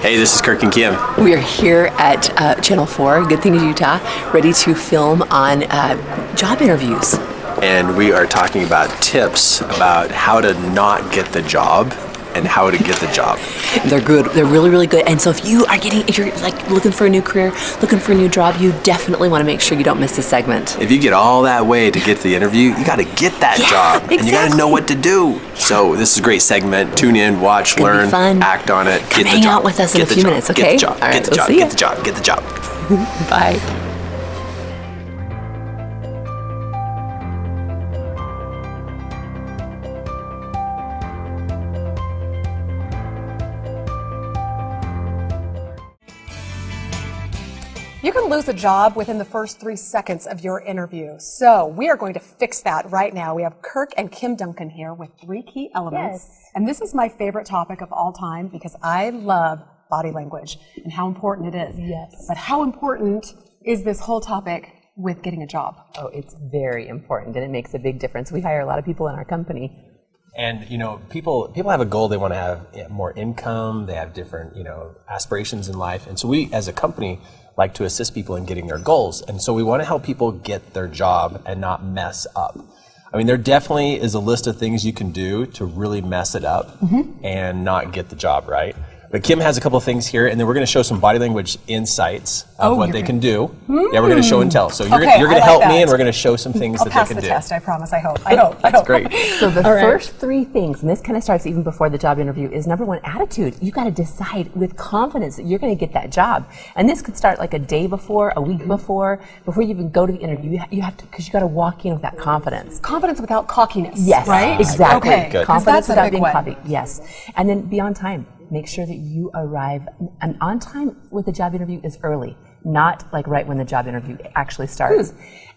Hey, this is Kirk and Kim. We are here at Channel 4, Good Things Utah, ready to film on job interviews. And we are talking about tips about how to not get the job and how to get the job. They're good. They're really, really good. And so if you're like looking for a new career, looking for a new job, you definitely want to make sure you don't miss this segment. If you get all that way to get to the interview, you got to get that job. Exactly. And you got to know what to do. So this is a great segment. Tune in, watch, learn, act on it, Come get the hang job. out with us in a few minutes, okay? Get the job, All right, get the we'll job, see get ya. the job, get the job. Bye. You can lose a job within the first 3 seconds of your interview. So we are going to fix that right now. We have Kirk and Kim Duncan here with 3 key elements. Yes. And this is my favorite topic of all time because I love body language and how important it is. Yes. But how important is this whole topic with getting a job? Oh, it's very important, and it makes a big difference. We hire a lot of people in our company. And, you know, people have a goal. They want to have more income. They have different, aspirations in life. And so we, as a company, like to assist people in getting their goals. And so we want to help people get their job and not mess up. I mean, there definitely is a list of things you can do to really mess it up and not get the job, right? But Kim has a couple of things here, and then we're going to show some body language insights of what they can do. Yeah, we're going to show and tell. So you're going to help me, and we're going to show some things that they can do. I'll pass the test, I promise. I hope. That's great. So the first 3 things, and this kind of starts even before the job interview, is number 1, attitude. You got to decide with confidence that you're going to get that job. And this could start like a day before, a week before you even go to the interview. You have to, because you got to walk in with that confidence. Confidence without cockiness. Yes, right? exactly. Okay, good. Confidence that's a without big being one. cocky. Yes, and then be on time. Make sure that you arrive on time with the job interview is early, not like right when the job interview actually starts.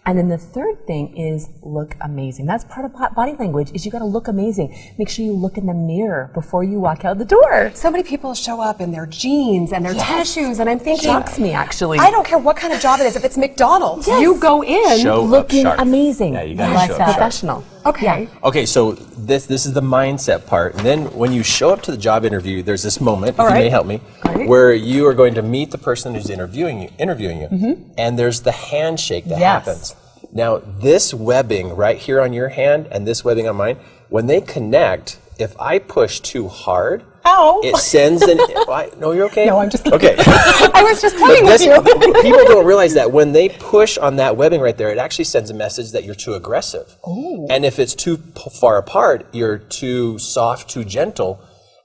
And then the third thing is look amazing. That's part of body language, is you got to look amazing. Make sure you look in the mirror before you walk out the door. So many people show up in their jeans and their tennis shoes, and I'm thinking, Shocks me, actually. I don't care what kind of job it is. If it's McDonald's, you go in. Show up looking sharp. amazing. Yeah, you got to like show that. up sharp. Professional. Okay. Okay, so this is the mindset part. And then when you show up to the job interview, there's this moment, if All you right. may help me, where you are going to meet the person who's interviewing you. And there's the handshake that happens. Now, this webbing right here on your hand and this webbing on mine, when they connect, if I push too hard, Ow. it sends an... No, you're okay? No, I'm just kidding. Okay. I was just playing with you. People don't realize that when they push on that webbing right there, it actually sends a message that you're too aggressive. And if it's too far apart, you're too soft, too gentle.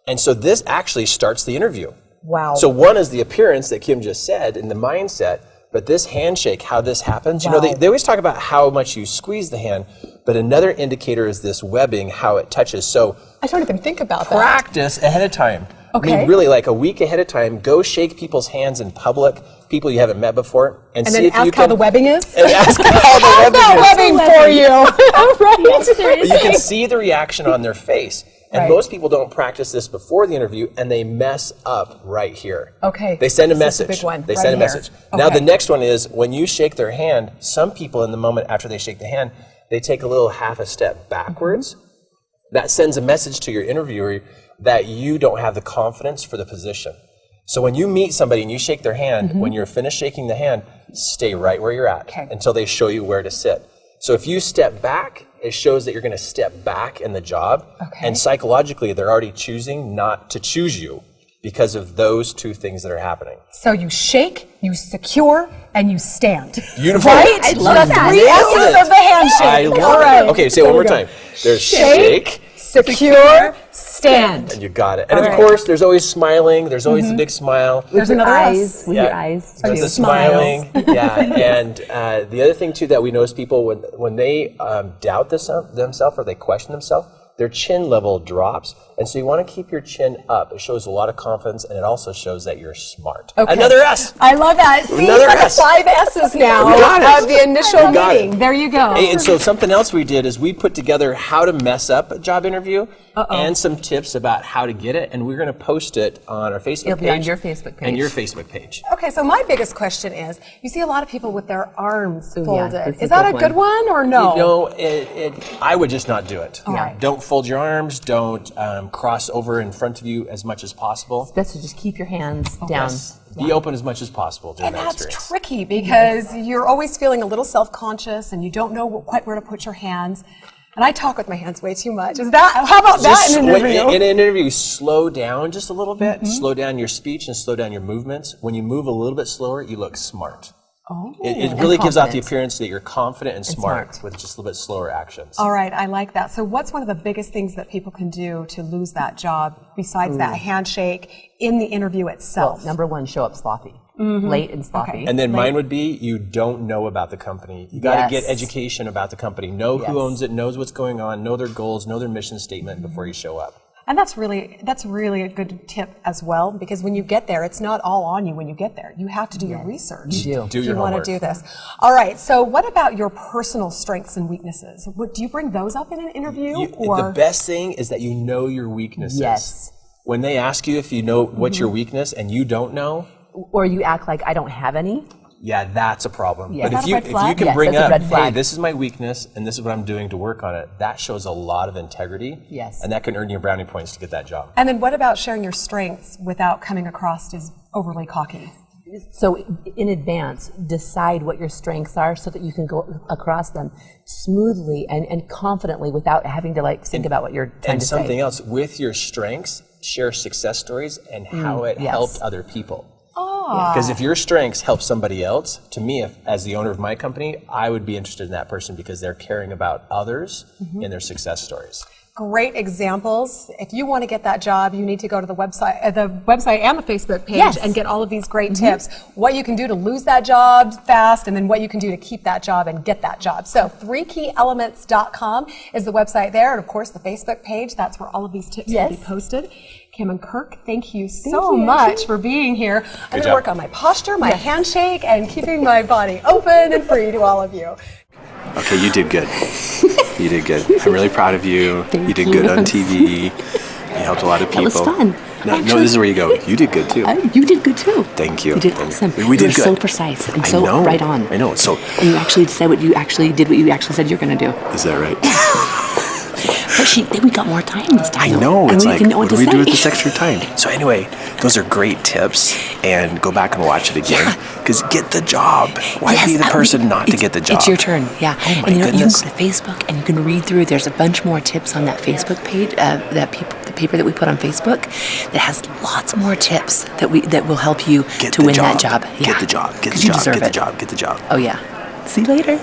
And so this actually starts the interview. Wow. So one is the appearance that Kim just said and the mindset, but this handshake, how this happens, you know, they always talk about how much you squeeze the hand, but another indicator is this webbing, how it touches. So I don't even think about that. practice ahead of time. Okay. I mean, really, like a week ahead of time, go shake people's hands in public, people you haven't met before, and see then if you ask can... how the webbing is? And ask how the webbing is. Webbing for you. But you can see the reaction on their face. And Right. most people don't practice this before the interview, and they mess up right here. Okay. They send a This is message. a big one, They right send a here. message. Now Okay. the next one is when you shake their hand, some people in the moment after they shake the hand, they take a little half a step backwards. That sends a message to your interviewer that you don't have the confidence for the position. So when you meet somebody and you shake their hand, when you're finished shaking the hand, stay right where you're at until they show you where to sit. So if you step back, it shows that you're going to step back in the job. And psychologically, they're already choosing not to choose you because of those 2 things that are happening. So you shake, you secure, and you stand. Beautiful. Right? I love that. 3 S's of the handshake. I love All right. it. Okay, say it one more time. There's shake, secure, stand. and you got it. And of course, there's always smiling. There's always the big smile. There's Your another eyes, S. with your eyes. With the smiles. smiling. Yeah. And the other thing, too, that we notice people, when they doubt themselves or they question themselves, their chin level drops. And so you want to keep your chin up. It shows a lot of confidence, and it also shows that you're smart. Okay. Another S. I love that. See, Another like S. 5 S's now We got it. of the initial We got it. meeting. There you go. Hey, and so something else we did is we put together how to mess up a job interview and some tips about how to get it, and we're going to post it on our Facebook It'll page. be on your Facebook page. And your Facebook page. Okay, so my biggest question is, you see a lot of people with their arms yeah, folded. that's Is a that good a good one or no? You know, I would just not do it. right. Don't fold your arms. Don't cross over in front of you as much as possible. Best to just keep your hands down. Yes. Be open as much as possible during And that that's experience. tricky because you're always feeling a little self-conscious and you don't know quite where to put your hands. And I talk with my hands way too much. How about that in an interview? In an interview, slow down just a little bit. Slow down your speech and slow down your movements. When you move a little bit slower, you look smart. It really gives off the appearance that you're confident and smart with just a little bit slower actions. All right, I like that. So what's one of the biggest things that people can do to lose that job besides that handshake in the interview itself? Well, number one, show up sloppy. Late and sloppy. Okay. And then mine would be, you don't know about the company. You got to get education about the company. Know who owns it, knows what's going on, know their goals, know their mission statement before you show up. And that's really a good tip as well, because when you get there, it's not all on you when you get there. You have to do your research. You do your want homework. to do this. All right, so what about your personal strengths and weaknesses? Do you bring those up in an interview? The best thing is that you know your weaknesses. Yes. When they ask you if you know what's your weakness and you don't know, Or you act like I don't have any. yeah, that's a problem. Yeah. But Is if that a red you flag? can Yes, bring that's a up, red hey, flag. this is my weakness and this is what I'm doing to work on it, that shows a lot of integrity. Yes. And that can earn you brownie points to get that job. And then what about sharing your strengths without coming across as overly cocky? So in advance, decide what your strengths are so that you can go across them smoothly and confidently without having to think about what you're trying And to say. something else, with your strengths, share success stories and how it helped other people. Because if your strengths help somebody else, to me, as the owner of my company, I would be interested in that person because they're caring about others and their success stories. Great examples. If you want to get that job, you need to go to the website and the Facebook page Yes. and get all of these great tips. What you can do to lose that job fast, and then what you can do to keep that job and get that job. So 3keyelements.com is the website there, and of course the Facebook page. That's where all of these tips will be posted. Kim and Kirk, thank you so much for being here. I'm going to work on my posture, my handshake, and keeping my body open and free to all of you. Okay, you did good. You did good. I'm really proud of you. You did good on TV. You helped a lot of people. That was fun. No, this is where you go. You did good too. You did good too. Thank you. You did Thank awesome. you. We did you were good. so precise and I so know. right on. I know. So, And you actually said what you actually did, what you actually said you're going to do. is that right? But then we got more time this time. I know. And It's we like, didn't know what what do to we do say. with this extra time? So anyway, those are great tips, and go back and watch it again. Because get the job. Why be the person not to get the job? It's your turn, yeah. Oh my and you can goodness. go to Facebook and you can read through. There's a bunch more tips on that Facebook page, the paper that we put on Facebook, that has lots more tips that will help you Get to the win job. that job. Get the job. Get the 'Cause you job. deserve Get the it. job. Get the job. Oh yeah. See you later.